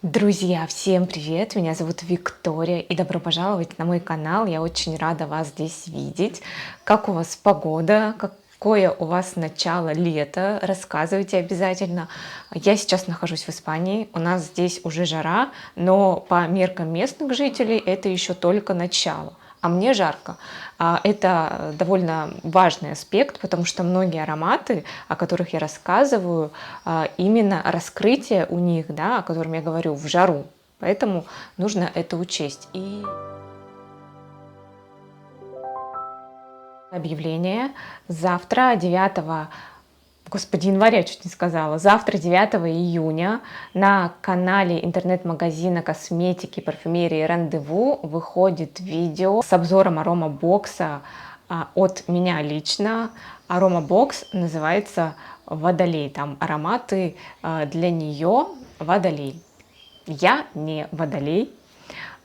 Друзья, всем привет! Меня зовут Виктория и добро пожаловать на мой канал. Я очень рада вас здесь видеть. Как у вас погода? Какое у вас начало лета? Рассказывайте обязательно. Я сейчас нахожусь в Испании. У нас здесь уже жара, но по меркам местных жителей это еще только начало. А мне жарко. Это довольно важный аспект, потому что многие ароматы, о которых я рассказываю, именно раскрытие у них, да, о котором я говорю, в жару. Поэтому нужно это учесть. И объявление завтра 9, господи, января чуть не сказала, завтра 9 июня на канале интернет-магазина косметики, парфюмерии Рандеву выходит видео с обзором аромабокса от меня лично. Аромабокс называется Водолей, там ароматы для нее Водолей. Я не Водолей,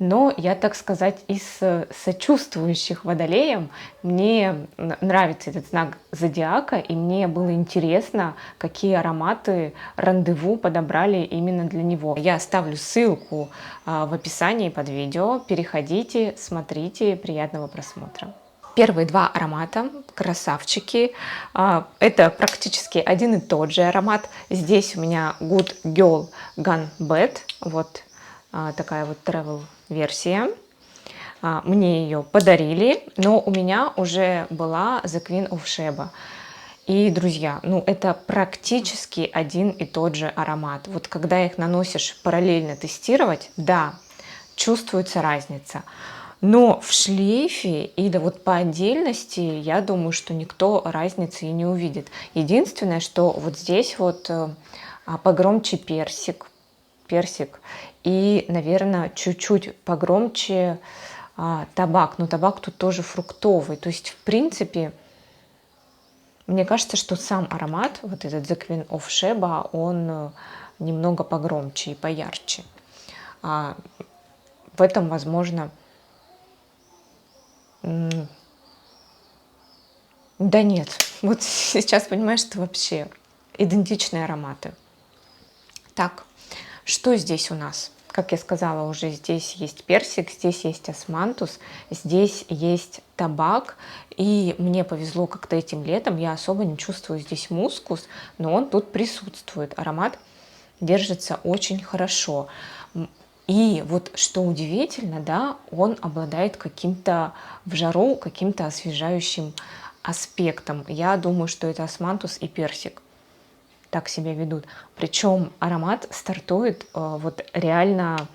но я, так сказать, из сочувствующих Водолеям. Мне нравится этот знак зодиака, и мне было интересно, какие ароматы Рандеву подобрали именно для него. Я оставлю ссылку в описании под видео. Переходите, смотрите, приятного просмотра. Первые два аромата, красавчики, это практически один и тот же аромат. Здесь у меня Good Girl Gone Bad, вот такая вот travel версия. Мне ее подарили, но у меня уже была The Queen of Sheba. И, друзья, ну это практически один и тот же аромат. Вот когда их наносишь параллельно тестировать, да, чувствуется разница. Но в шлейфе или вот по отдельности, я думаю, что никто разницы и не увидит. Единственное, что вот здесь вот погромче персик и, наверное, чуть-чуть погромче табак. Но табак тут тоже фруктовый. То есть, в принципе, мне кажется, что сам аромат, вот этот The Queen of Sheba, он немного погромче и поярче. В этом, возможно, да нет, вот сейчас понимаешь, что вообще идентичные ароматы. Так, что здесь у нас? Как я сказала уже, здесь есть персик, здесь есть османтус, здесь есть табак. И мне повезло как-то этим летом, я особо не чувствую здесь мускус, но он тут присутствует. Аромат держится очень хорошо. И вот что удивительно, да, он обладает каким-то в жару, каким-то освежающим аспектом. Я думаю, что это османтус и персик так себя ведут. Причем аромат стартует вот реально,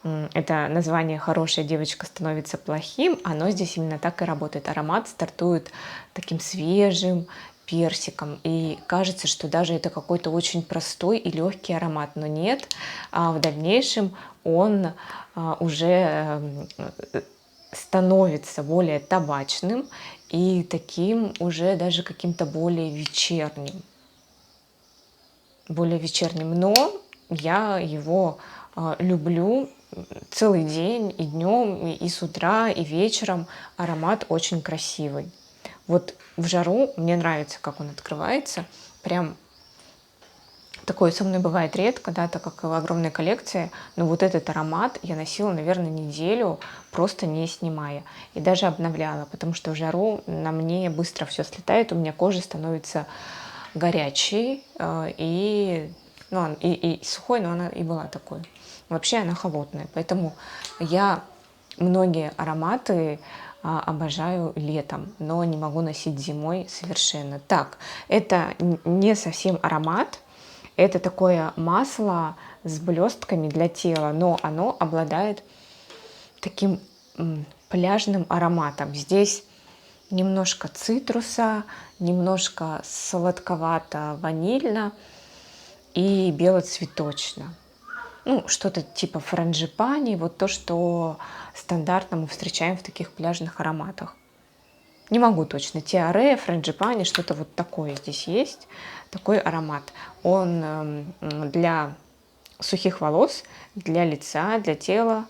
это название «Хорошая девочка становится плохим», оно здесь именно так и работает. Аромат стартует таким свежим персиком, и кажется, что даже это какой-то очень простой и легкий аромат, но нет, в дальнейшем он уже становится более табачным и таким уже даже каким-то более вечерним. Но я его люблю целый день, и днем, и с утра, и вечером. Аромат очень красивый. Вот в жару мне нравится, как он открывается. Прям такое со мной бывает редко, да, так как в огромной коллекции. Но вот этот аромат я носила, наверное, неделю, просто не снимая. И даже обновляла, потому что в жару на мне быстро все слетает, у меня кожа становится горячей и сухой, но она и была такой. Вообще она холодная, поэтому я многие ароматы обожаю летом, но не могу носить зимой совершенно. Так, это не совсем аромат, это такое масло с блестками для тела, но оно обладает таким пляжным ароматом. Здесь немножко цитруса, немножко сладковато-ванильно и белоцветочно. Ну, что-то типа франгипани, вот то, что стандартно мы встречаем в таких пляжных ароматах. Не могу точно. Тиаре, франгипани, что-то вот такое здесь есть. Такой аромат. Он для сухих волос, для лица, для тела.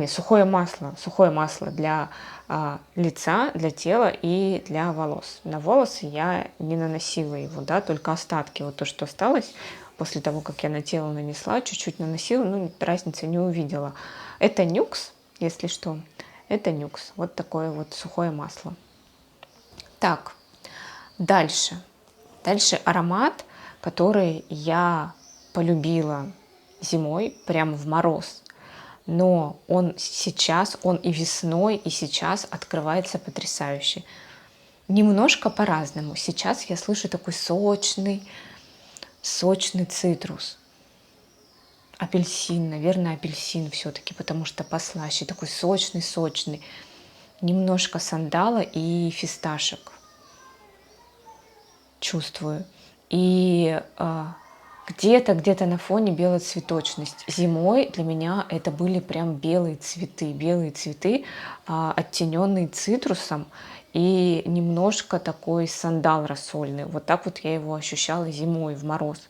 Сухое масло для лица, для тела и для волос. На волосы я не наносила его, да, только остатки, вот то, что осталось, после того, как я на тело нанесла, чуть-чуть наносила, ну, разницы не увидела. Это нюкс, если что, это нюкс. Вот такое вот сухое масло. Так, дальше. Дальше аромат, который я полюбила зимой, прямо в мороз. Но он сейчас, он и весной, и сейчас открывается потрясающе. Немножко по-разному. Сейчас я слышу такой сочный цитрус. Апельсин, наверное, апельсин все-таки, потому что послаще. Такой сочный. Немножко сандала и фисташек чувствую. И где-то на фоне белая цветочность. Зимой для меня это были прям белые цветы, оттененные цитрусом и немножко такой сандал рассольный. Вот так вот я его ощущала зимой в мороз.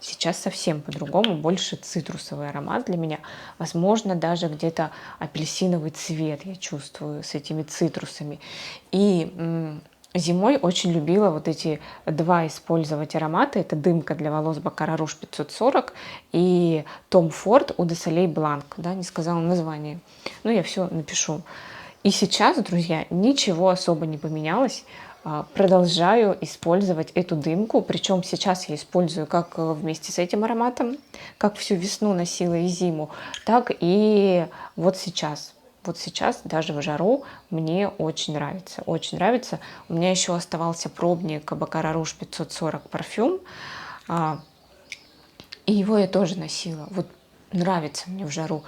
Сейчас совсем по-другому, больше цитрусовый аромат для меня. Возможно, даже где-то апельсиновый цвет я чувствую с этими цитрусами. И зимой очень любила вот эти два использовать аромата. Это дымка для волос Baccarat Rouge 540 и Tom Ford Eau de Soleil Blanc. Да, не сказала название. Ну, я все напишу. И сейчас, друзья, ничего особо не поменялось. Продолжаю использовать эту дымку. Причем сейчас я использую как вместе с этим ароматом, как всю весну носила и зиму, так и вот сейчас. Вот сейчас, даже в жару, мне очень нравится. Очень нравится. У меня еще оставался пробник Baccarat Rouge 540 парфюм. И его я тоже носила. Вот нравится мне в жару.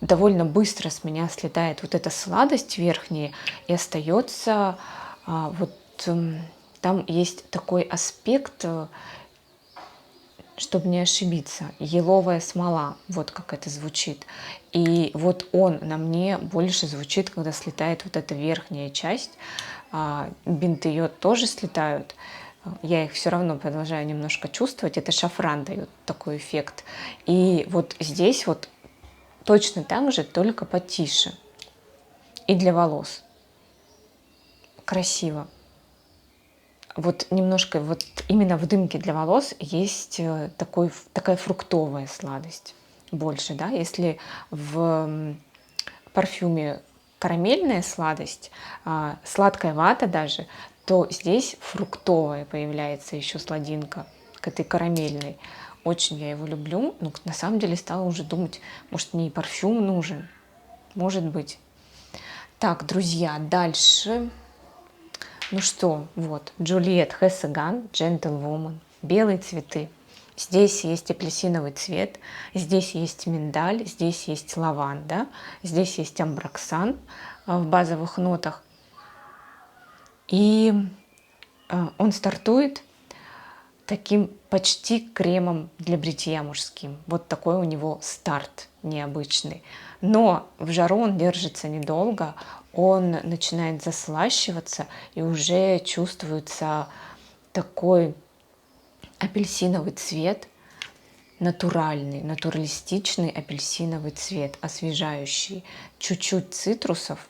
Довольно быстро с меня слетает вот эта сладость верхняя, и остается там есть такой аспект, чтобы не ошибиться, еловая смола, вот как это звучит. И вот он на мне больше звучит, когда слетает вот эта верхняя часть. Бинты йод тоже слетают, я их все равно продолжаю немножко чувствовать. Это шафран дает такой эффект. И вот здесь вот точно так же, только потише. И для волос. Красиво. Вот немножко вот именно в дымке для волос есть такая фруктовая сладость больше, да. Если в парфюме карамельная сладость, сладкая вата даже, то здесь фруктовая появляется еще сладинка к этой карамельной. Очень я его люблю, но на самом деле стала уже думать, может, мне и парфюм нужен, может быть. Так, друзья, дальше. Ну что, вот, Juliette Hessegan, Gentlewoman, белые цветы. Здесь есть апельсиновый цвет, здесь есть миндаль, здесь есть лаванда, здесь есть амброксан в базовых нотах. И он стартует таким почти кремом для бритья мужским. Вот такой у него старт необычный. Но в жару он держится недолго, он начинает заслащиваться, и уже чувствуется такой апельсиновый цвет, натуральный, натуралистичный апельсиновый цвет, освежающий, чуть-чуть цитрусов,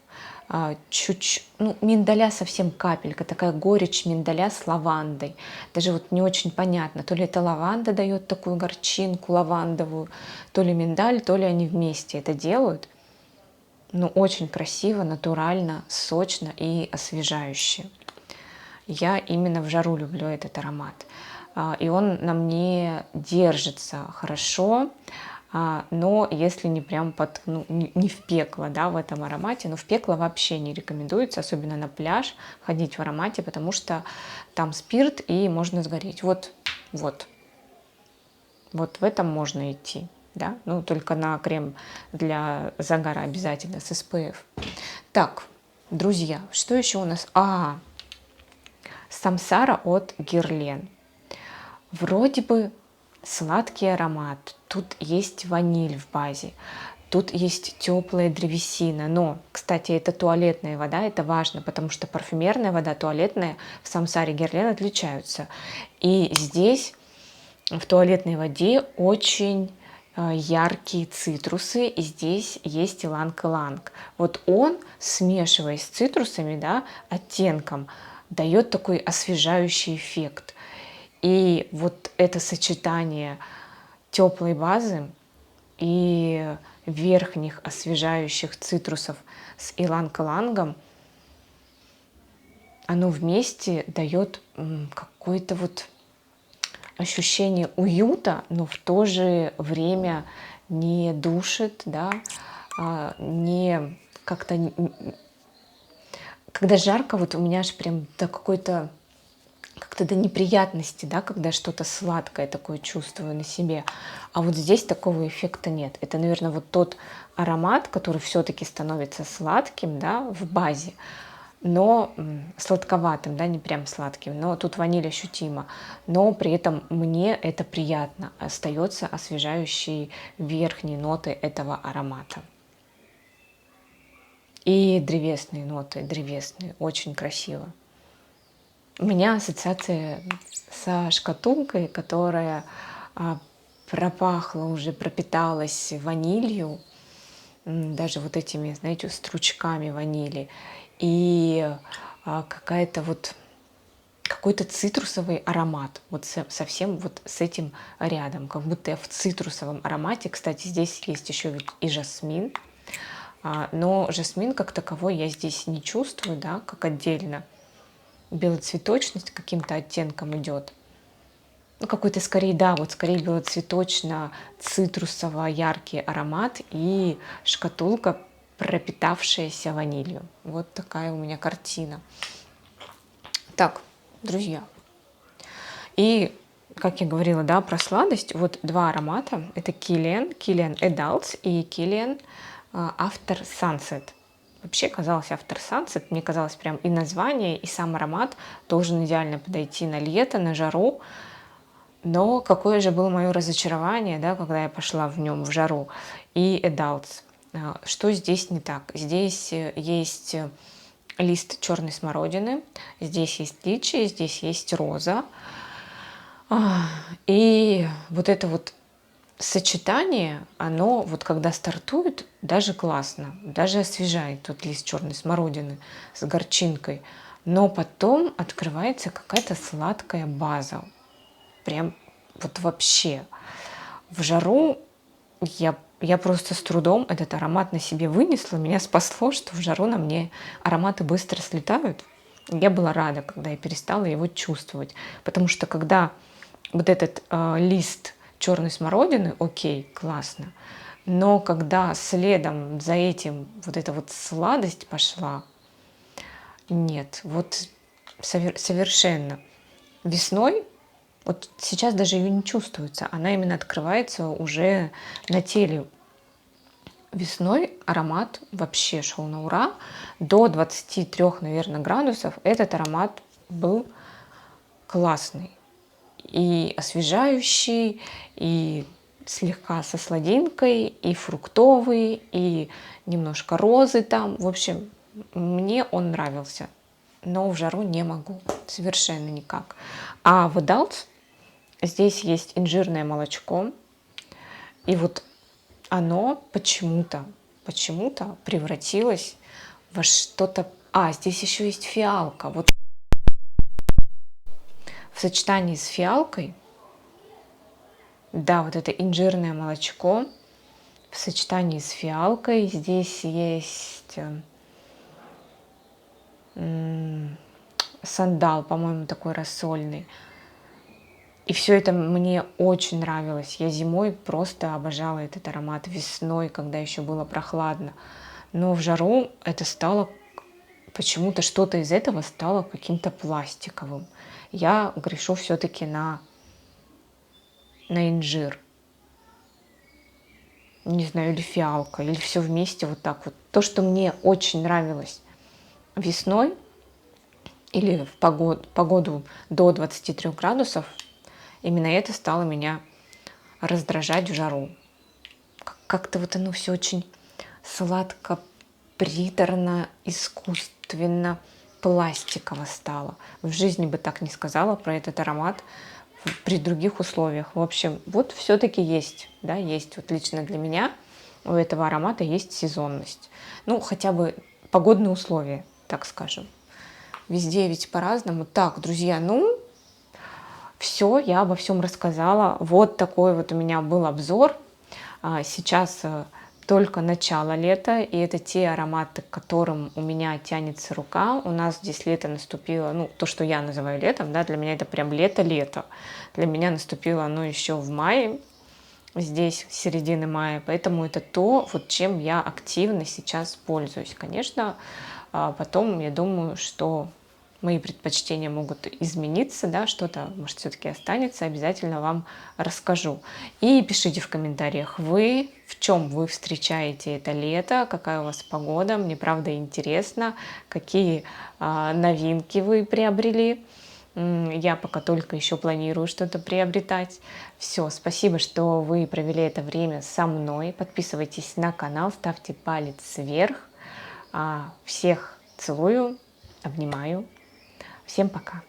миндаля совсем капелька, такая горечь миндаля с лавандой. Даже вот не очень понятно, то ли это лаванда дает такую горчинку лавандовую, то ли миндаль, то ли они вместе это делают. Но очень красиво, натурально, сочно и освежающе. Я именно в жару люблю этот аромат. И он на мне держится хорошо, но если не прям не в пекло, да, в этом аромате, но в пекло вообще не рекомендуется, особенно на пляж ходить в аромате, потому что там спирт и можно сгореть. Вот в этом можно идти, да, ну только на крем для загара обязательно с SPF. Так, друзья, что еще у нас? Самсара от Guerlain. Вроде бы сладкий аромат, тут есть ваниль в базе, тут есть теплая древесина, но, кстати, это туалетная вода, это важно, потому что парфюмерная вода, туалетная в Самсаре Guerlain отличаются. И здесь в туалетной воде очень яркие цитрусы, и здесь есть иланг-иланг. Вот он, смешиваясь с цитрусами, да, оттенком, дает такой освежающий эффект. И вот это сочетание теплой базы и верхних освежающих цитрусов с иланг-илангом, оно вместе дает какое-то вот ощущение уюта, но в то же время не душит, да, не как-то... Когда жарко, вот у меня аж прям до какой-то как-то до неприятности, да, когда что-то сладкое такое чувствую на себе. А вот здесь такого эффекта нет. Это, наверное, вот тот аромат, который все-таки становится сладким, да, в базе, но сладковатым, да, не прям сладким, но тут ваниль ощутимо, но при этом мне это приятно, остается освежающей верхние ноты этого аромата. И древесные ноты, древесные, очень красиво. У меня ассоциация со шкатулкой, которая пропахла уже, пропиталась ванилью, даже вот этими, знаете, стручками ванили. И какая-то вот какой-то цитрусовый аромат, вот совсем вот с этим рядом, как будто я в цитрусовом аромате. Кстати, здесь есть еще и жасмин, но жасмин как таковой я здесь не чувствую, да, как отдельно. Белоцветочность каким-то оттенком идет. Ну, какой-то скорее, да, вот скорее белоцветочно-цитрусово-яркий аромат и шкатулка, пропитавшаяся ванилью. Вот такая у меня картина. Так, друзья. И, как я говорила, да, про сладость, вот два аромата. Это Kilian Adults и Kilian After Sunset. Вообще казалось After Sunset, мне казалось прям и название, и сам аромат должен идеально подойти на лето, на жару. Но какое же было мое разочарование, да, когда я пошла в нем в жару. И Adults. Что здесь не так? Здесь есть лист черной смородины, здесь есть личи, здесь есть роза. И вот это вот сочетание, оно вот когда стартует, даже классно, даже освежает тот лист черной смородины с горчинкой. Но потом открывается какая-то сладкая база. Прям вот вообще. В жару я просто с трудом этот аромат на себе вынесла. Меня спасло, что в жару на мне ароматы быстро слетают. Я была рада, когда я перестала его чувствовать. Потому что когда вот этот лист черной смородины, окей, классно. Но когда следом за этим вот эта вот сладость пошла, нет, вот совершенно. Весной, вот сейчас даже ее не чувствуется, она именно открывается уже на теле. Весной аромат вообще шел на ура. До 23, наверное, градусов этот аромат был классный. И освежающий, и слегка со сладинкой, и фруктовый, и немножко розы там. В общем, мне он нравился. Но в жару не могу. Совершенно никак. А в Adults здесь есть инжирное молочко. И вот оно почему-то превратилось во что-то... здесь еще есть фиалка. Вот в сочетании с фиалкой, да, вот это инжирное молочко, в сочетании с фиалкой здесь есть сандал, по-моему, такой рассольный. И все это мне очень нравилось. Я зимой просто обожала этот аромат, весной, когда еще было прохладно. Но в жару это стало, почему-то что-то из этого стало каким-то пластиковым. Я грешу все-таки на инжир. Не знаю, или фиалка, или все вместе вот так вот. То, что мне очень нравилось весной или в погоду до 23 градусов, именно это стало меня раздражать в жару. Как-то вот оно все очень сладко, приторно, искусственно, пластиково стало. В жизни бы так не сказала про этот аромат при других условиях. В общем, вот все-таки есть, да, есть. Вот лично для меня у этого аромата есть сезонность. Ну, хотя бы погодные условия, так скажем. Везде ведь по-разному. Так, друзья, ну, Все, я обо всем рассказала. Вот такой вот у меня был обзор. Сейчас только начало лета, и это те ароматы, к которым у меня тянется рука. У нас здесь лето наступило, ну, то, что я называю летом, да, для меня это прям лето-лето. Для меня наступило оно еще в мае, здесь середины мая, поэтому это то, вот чем я активно сейчас пользуюсь. Конечно, потом я думаю, что мои предпочтения могут измениться, да, что-то, может, все-таки останется, обязательно вам расскажу. И пишите в комментариях, вы, в чем вы встречаете это лето, какая у вас погода, мне правда интересно, какие новинки вы приобрели. Я пока только еще планирую что-то приобретать. Все, спасибо, что вы провели это время со мной. Подписывайтесь на канал, ставьте палец вверх. Всех целую, обнимаю. Всем пока.